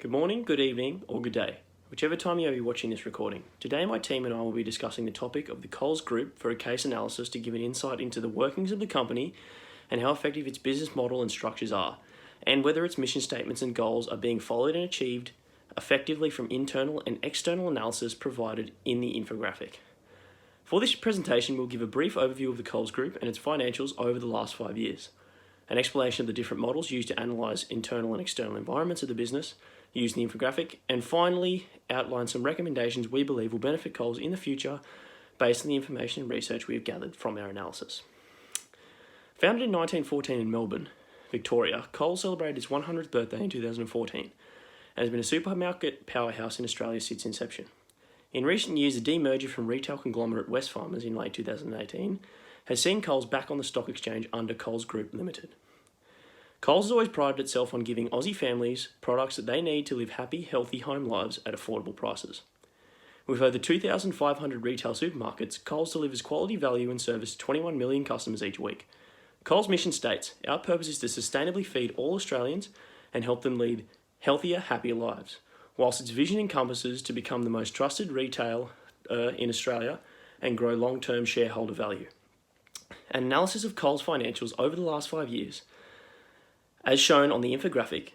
Good morning, good evening, or good day, whichever time you may be watching this recording. Today my team and I will be discussing the topic of the Coles Group for a case analysis to give an insight into the workings of the company and how effective its business model and structures are, and whether its mission statements and goals are being followed and achieved effectively from internal and external analysis provided in the infographic. For this presentation, we'll give a brief overview of the Coles Group and its financials over the last 5 years, an explanation of the different models used to analyse internal and external environments of the business, used in the infographic, and finally outline some recommendations we believe will benefit Coles in the future based on the information and research we have gathered from our analysis. Founded in 1914 in Melbourne, Victoria, Coles celebrated its 100th birthday in 2014 and has been a supermarket powerhouse in Australia since inception. In recent years, the demerger from retail conglomerate Wesfarmers in late 2018 has seen Coles back on the stock exchange under Coles Group Limited. Coles has always prided itself on giving Aussie families products that they need to live happy, healthy home lives at affordable prices. With over 2,500 retail supermarkets, Coles delivers quality value and service to 21 million customers each week. Coles' mission states, "Our purpose is to sustainably feed all Australians and help them lead healthier, happier lives," whilst its vision encompasses to become the most trusted retailer in Australia and grow long-term shareholder value. An analysis of Coles' financials over the last 5 years, as shown on the infographic,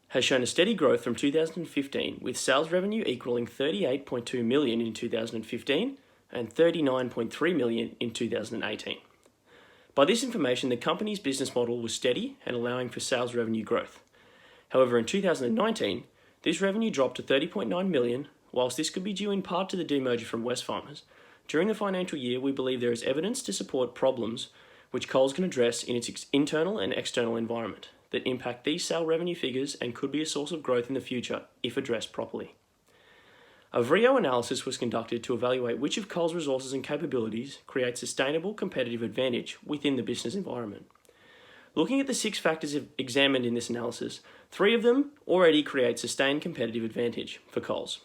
has shown a steady growth from 2015, with sales revenue equaling 38.2 million in 2015 and 39.3 million in 2018. By this information, the company's business model was steady and allowing for sales revenue growth. However, in 2019, this revenue dropped to 30.9 million, whilst this could be due in part to the demerger from Wesfarmers. During the financial year, we believe there is evidence to support problems which Coles can address in its internal and external environment that impact these sale revenue figures and could be a source of growth in the future if addressed properly. A VRIO analysis was conducted to evaluate which of Coles' resources and capabilities create sustainable competitive advantage within the business environment. Looking at the 6 factors examined in this analysis, 3 of them already create sustained competitive advantage for Coles.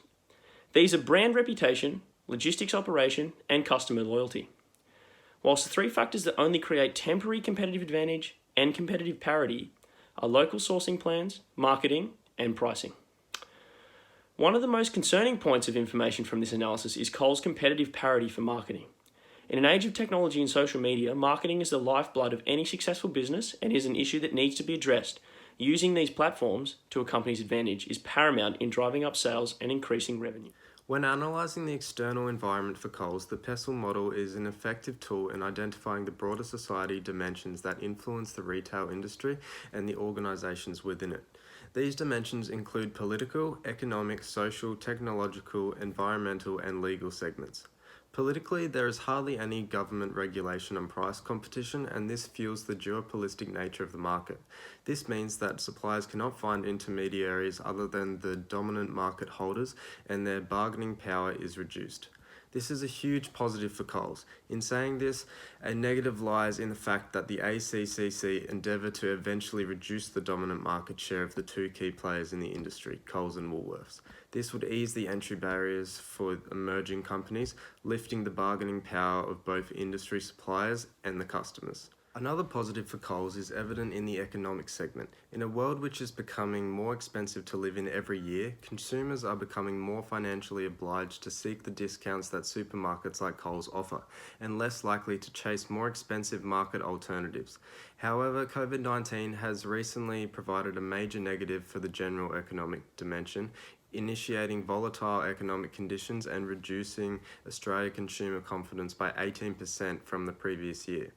These are brand reputation, logistics operation, and customer loyalty. Whilst the 3 factors that only create temporary competitive advantage and competitive parity are local sourcing plans, marketing, and pricing. One of the most concerning points of information from this analysis is Coles' competitive parity for marketing. In an age of technology and social media, marketing is the lifeblood of any successful business and is an issue that needs to be addressed. Using these platforms to a company's advantage is paramount in driving up sales and increasing revenue. When analysing the external environment for Coles, the PESTLE model is an effective tool in identifying the broader society dimensions that influence the retail industry and the organisations within it. These dimensions include political, economic, social, technological, environmental and legal segments. Politically, there is hardly any government regulation on price competition, and this fuels the duopolistic nature of the market. This means that suppliers cannot find intermediaries other than the dominant market holders, and their bargaining power is reduced. This is a huge positive for Coles. In saying this, a negative lies in the fact that the ACCC endeavour to eventually reduce the dominant market share of the 2 key players in the industry, Coles and Woolworths. This would ease the entry barriers for emerging companies, lifting the bargaining power of both industry suppliers and the customers. Another positive for Coles is evident in the economic segment. In a world which is becoming more expensive to live in every year, consumers are becoming more financially obliged to seek the discounts that supermarkets like Coles offer, and less likely to chase more expensive market alternatives. However, COVID-19 has recently provided a major negative for the general economic dimension, initiating volatile economic conditions and reducing Australia consumer confidence by 18% from the previous year.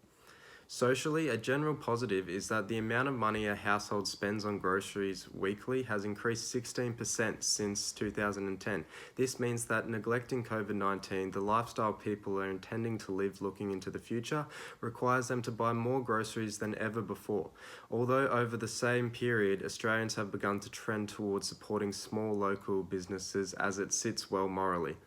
Socially, a general positive is that the amount of money a household spends on groceries weekly has increased 16% since 2010. This means that neglecting COVID-19, the lifestyle people are intending to live looking into the future, requires them to buy more groceries than ever before. Although over the same period, Australians have begun to trend towards supporting small local businesses as it sits well morally.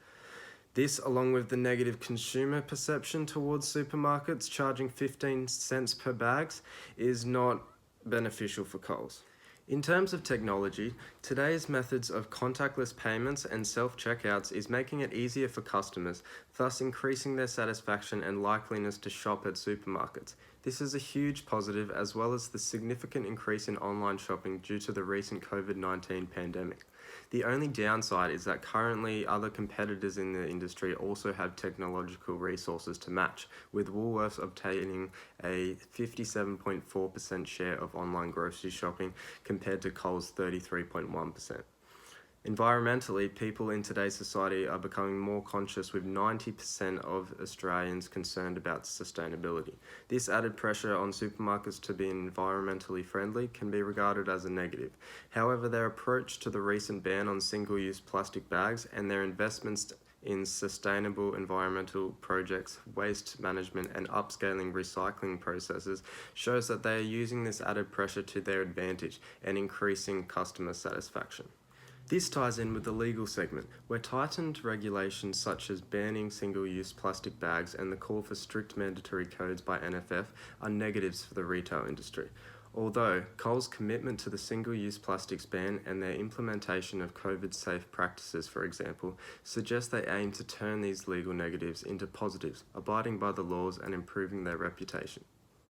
This, along with the negative consumer perception towards supermarkets charging 15 cents per bags, is not beneficial for Coles. In terms of technology, today's methods of contactless payments and self-checkouts is making it easier for customers, thus increasing their satisfaction and likeliness to shop at supermarkets. This is a huge positive, as well as the significant increase in online shopping due to the recent COVID-19 pandemic. The only downside is that currently other competitors in the industry also have technological resources to match, with Woolworths obtaining a 57.4% share of online grocery shopping compared to Coles' 33.1%. Environmentally, people in today's society are becoming more conscious, with 90% of Australians concerned about sustainability. This added pressure on supermarkets to be environmentally friendly can be regarded as a negative. However, their approach to the recent ban on single-use plastic bags and their investments in sustainable environmental projects, waste management, and upscaling recycling processes shows that they are using this added pressure to their advantage and increasing customer satisfaction. This ties in with the legal segment, where tightened regulations such as banning single-use plastic bags and the call for strict mandatory codes by NFF are negatives for the retail industry. Although Coles' commitment to the single-use plastics ban and their implementation of COVID-safe practices, for example, suggest they aim to turn these legal negatives into positives, abiding by the laws and improving their reputation.